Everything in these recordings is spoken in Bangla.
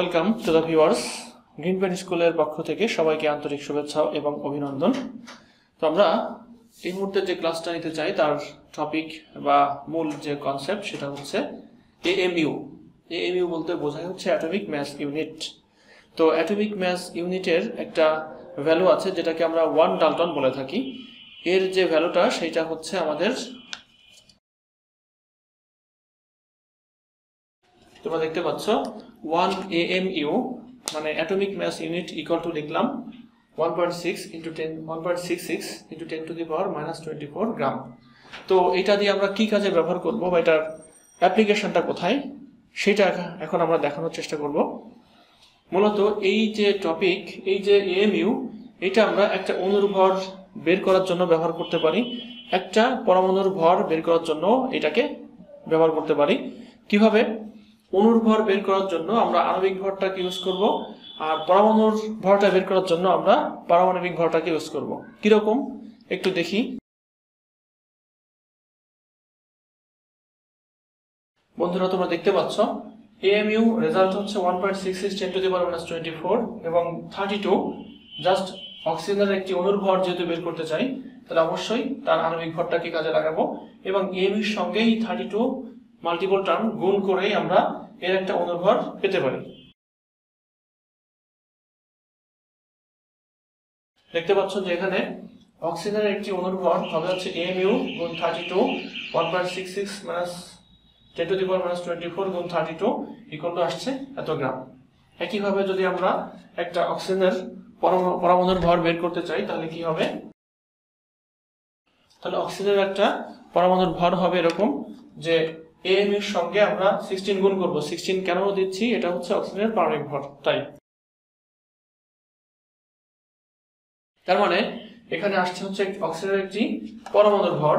Welcome to the viewers. Green Pen স্কুলের পক্ষ থেকে সবাইকে আন্তরিক শুভেচ্ছা এবং অভিনন্দন। তো আমরা এই মুহূর্তে যে ক্লাসটা নিতে চাই তার টপিক বা মূল যে কনসেপ্ট সেটা হচ্ছে এএমইউ। এএমইউ বলতে বোঝায় হচ্ছে অ্যাটমিক ম্যাস ইউনিট। তো অ্যাটমিক ম্যাস ইউনিটের একটা ভ্যালু আছে যেটাকে আমরা 1 ডাল্টন বলে থাকি। এর যে ভ্যালুটা সেটা হচ্ছে আমাদের, তোমরা দেখতে পাচ্ছ 1 AMU মানে atomic mass unit equal to লিখলাম 1.66 into 10 to the power minus 24 গ্রাম। তো এটা দিয়ে আমরা কি কাজে ব্যবহার করব বা এটার অ্যাপ্লিকেশনটা কোথায় সেটা এখন আমরা দেখানোর চেষ্টা করব। মূলত এই যে টপিক, এই যে AMU, এটা আমরা একটা অণুর ভর বের করার জন্য ব্যবহার করতে পারি, একটা পরমাণুর ভর বের করার জন্য এটাকে ব্যবহার করতে পারি। কিভাবে? অণুর ভর বের করার জন্য আমরা আণবিক ভরটাকে ইউজ করব, আর পরমাণুর ভরটা বের করার জন্য আমরা পারমাণবিক ভরটাকে ইউজ করব। কিরকম একটু দেখি। বন্ধুরা, তোমরা দেখতে পাচ্ছ AMU রেজাল্ট হচ্ছে 1.66 10 to the power minus 24 এবং 32। জাস্ট অক্সিজেনের একটি অণুর ভর যেহেতু বের করতে চাই তাহলে অবশ্যই তার আণবিক ভরটাকে কাজে লাগাবো এবং AMU এর সঙ্গে এই 32 মাল্টিপল টার্ম গুণ করেই আমরা এর একটা অণুর ভর পেতে পারি। দেখতে পাচ্ছ যে এখানে অক্সিজেনের একটি অণুর ভর হবে হচ্ছে AMU গুণ 32 1.66 minus 10 to the power minus 24 গুণ 32 ইকুয়াল টু আসছে এত গ্রাম। একইভাবে যদি আমরা একটা অক্সিজেনের পরমাণুর ভর বের করতে চাই তাহলে কি হবে? তাহলে অক্সিজেনের একটা পরমাণুর ভর হবে এরকম যে AMU এর সঙ্গে আমরা 16 গুণ করব। 16 কেন দিচ্ছি? এটা হচ্ছে অক্সিজেনের পারমাণবিক ভর, তাই। তার মানে এখানে আসছে হচ্ছে অক্সিজেনের একটি পরমাণুর ভর।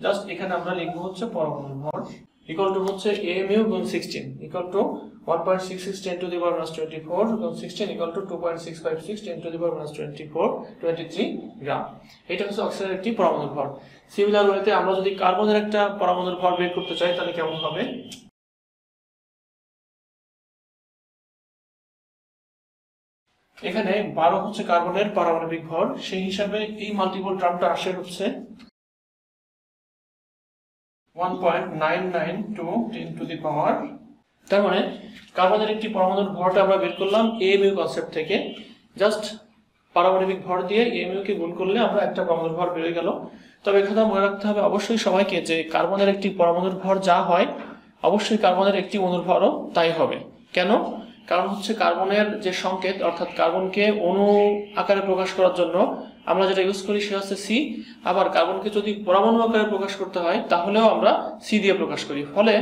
জাস্ট এখানে আমরা লিখবো হচ্ছে পরমাণুর ভর ইকুয়াল টু হচ্ছে AMU গুণ 16 equal to 1.66 10 to the power minus 24 গুণ 16 equal to 2.656 10 to the power minus 23 গ্রাম। এটা হচ্ছে অক্সিজেনের একটি পরমাণুর ভর। সিমিলার ওয়েতে আমরা যদি কার্বনের একটা পরমাণুর ভর বের করতে চাই তাহলে কেমন হবে? এখানে 12 হচ্ছে কার্বনের পারমাণবিক ভর, সেই হিসাবে এই মাল্টিপল টার্মটা আসে হচ্ছে 1.992 10 to the power। তার মানে কার্বনের একটি পরমাণুর ভরটা আমরা বের করলাম AMU কনসেপ্ট থেকে। জাস্ট পারমাণবিক ভর দিয়ে AMU কে গুণ করলে আমরা একটা পরমাণুর ভর বের হয়ে গেল। তবে এখানে মনে রাখতে হবে অবশ্যই সবাইকে যে কার্বনের একটি পরমাণুর ভর যা হয় অবশ্যই কার্বনের একটি অণুর ভরও তাই হবে। কেন? কারণ হচ্ছে কার্বনের যে সংকেত, অর্থাৎ কার্বনকে অণু আকারে প্রকাশ করার জন্য আমরা যেটা ইউজ করি সেটা হচ্ছে সি। আবার কার্বনকে যদি পরমাণু আকারে প্রকাশ করতে হয় তাহলেও আমরা সি দিয়ে প্রকাশ করি। ফলে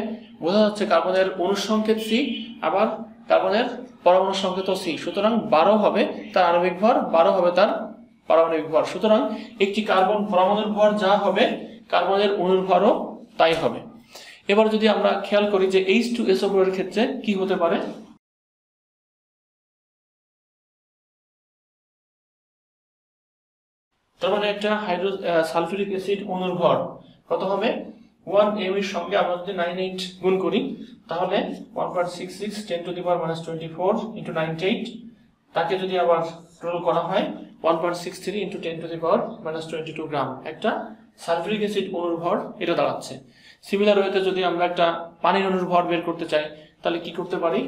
বোঝা যাচ্ছে কার্বনের অণুর সংকেত সি, আবার কার্বনের পরমাণুর সংকেতও সি। সুতরাং 12 হবে তার আণবিক ভর, 12 হবে তার পারমাণবিক ভর। সুতরাং একটি কার্বন পরমাণুর ভর যা হবে কার্বনের অণুর ভরও তাই হবে। এবার যদি আমরা খেয়াল করি যে H2SO4 এর ক্ষেত্রে কি হতে পারে। তার মানে একটা সালফিউরিক অ্যাসিড অণুর ভর কত হবে? 1 AMU এর সঙ্গে আমরা যদি 98 গুণ করি তাহলে 1.66 10 to the power minus 24 into 98, তাকে যদি আবার রোল করা হয় 1.63 into 10 to the power minus 22 গ্রাম একটা সালফিউরিক অ্যাসিড অণুর ভর এটা দাঁড়াচ্ছে। সিমিলার ওয়েতে যদি আমরা একটা পানির অণুর ভর বের করতে চাই তাহলে কি করতে পারি?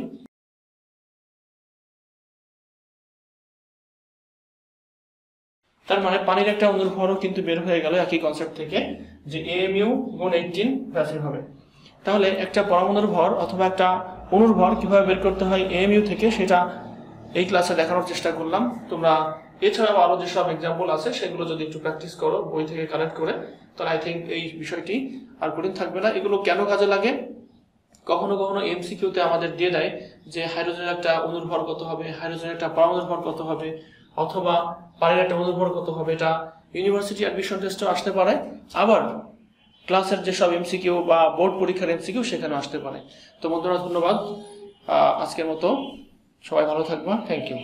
তার মানে পানির একটা অণুর ভরও কিন্তু বের হয়ে গেল একই কনসেপ্ট থেকে, যে AMU গুণ 18 ব্যাসের হবে। তাহলে একটা পরমাণুর ভর অথবা একটা অণুর ভর কিভাবে বের করতে হয় AMU থেকে সেটা এই ক্লাসে দেখানোর চেষ্টা করলাম। তোমরা এছাড়াও আরো যেসব এক্সাম্পল আছে সেগুলো যদি একটু প্র্যাকটিস করো বই থেকে কালেক্ট করে, তাহলে আই থিঙ্ক এই বিষয়টি আর কঠিন থাকবে না। এগুলো কেন কাজে লাগে? কখনো কখনো MCQতে আমাদের দিয়ে দেয় যে হাইড্রোজেনের একটা অণুর ভর কত হবে, হাইড্রোজেনের একটা পরমাণুর ভর কত হবে, অথবা পানির একটা অণুর ভর কত হবে। এটা ইউনিভার্সিটি অ্যাডমিশন টেস্টেও আসতে পারে, আবার ক্লাসের যেসব MCQ বা বোর্ড পরীক্ষার MCQ সেখানেও আসতে পারে। তো বন্ধুরা, ধন্যবাদ। আজকের মতো সবাই ভালো থাকবা। Thank you.